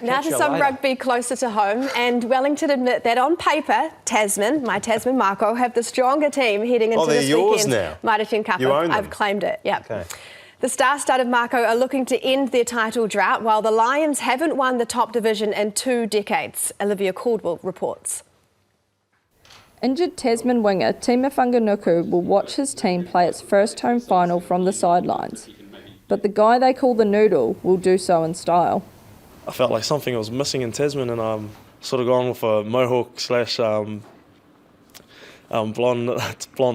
Now to some rugby closer to home, and Wellington admit that on paper, Tasman, my Tasman Marco, have the stronger team heading into this weekend's Mitre Cup. I've claimed it, yeah. Okay. The star-studded Marco are looking to end their title drought, while the Lions haven't won the top division in 2 decades. Olivia Caldwell reports. Injured Tasman winger Tima Whanganuku will watch his team play its first home final from the sidelines. But the guy they call the Noodle will do so in style. I felt like something was missing in Tasman, and I'm sort of gone with a mohawk slash blonde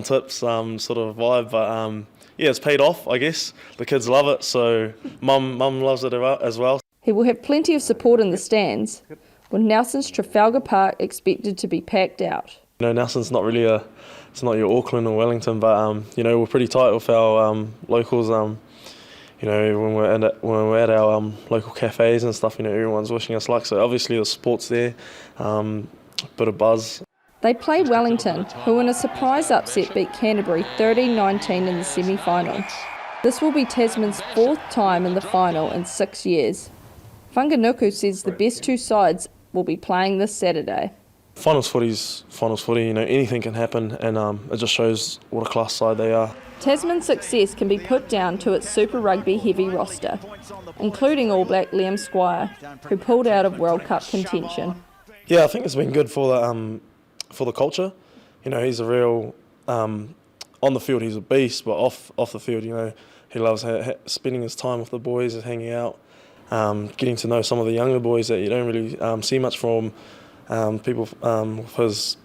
tips sort of vibe. But yeah, it's paid off, I guess. The kids love it, so mum loves it as well. He will have plenty of support in the stands, with Nelson's Trafalgar Park expected to be packed out. You know, Nelson's not really it's not your Auckland or Wellington, but you know, we're pretty tight with our locals. You know, when we're at our local cafes and stuff, you know, everyone's wishing us luck. So obviously the sport's there, bit of buzz. They play Wellington, who in a surprise upset beat Canterbury 13-19 in the semi-final. This will be Tasman's 4th time in the final in 6 years. Whanganuku says the best 2 sides will be playing this Saturday. Finals footy's finals footy, you know, anything can happen, and it just shows what a class side they are. Tasman's success can be put down to its Super Rugby heavy roster, including All Black Liam Squire, who pulled out of World Cup contention. Yeah, I think it's been good for the culture. You know, he's a real on the field he's a beast, but off the field, you know, he loves spending his time with the boys and hanging out, getting to know some of the younger boys that you don't really see much from people with his,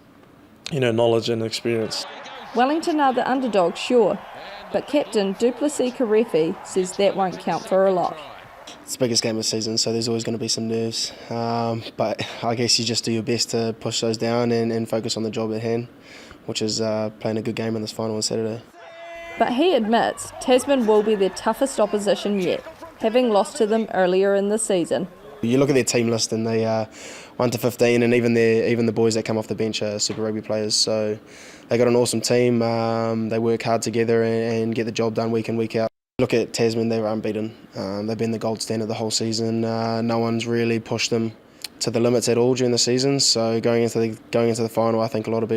you know, knowledge and experience. Wellington are the underdogs, sure, but captain Duplessis Karefi says that won't count for a lot. It's the biggest game of the season, so there's always going to be some nerves. But I guess you just do your best to push those down and focus on the job at hand, which is playing a good game in this final on Saturday. But he admits Tasman will be their toughest opposition yet, having lost to them earlier in the season. You look at their team list and they are 1 to 15, and even the boys that come off the bench are Super Rugby players. So they got an awesome team. They work hard together and get the job done week in, week out. Look at Tasman, they were unbeaten. They've been the gold standard the whole season. No one's really pushed them to the limits at all during the season. So going into the final, I think a lot of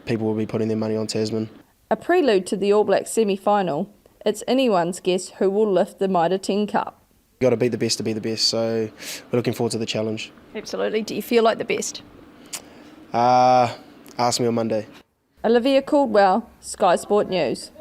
people will be putting their money on Tasman. A prelude to the All Blacks semi-final, it's anyone's guess who will lift the Mitre Cup. You've got to beat the best to be the best, so we're looking forward to the challenge. Absolutely. Do you feel like the best? Ask me on Monday. Olivia Caldwell, Sky Sport News.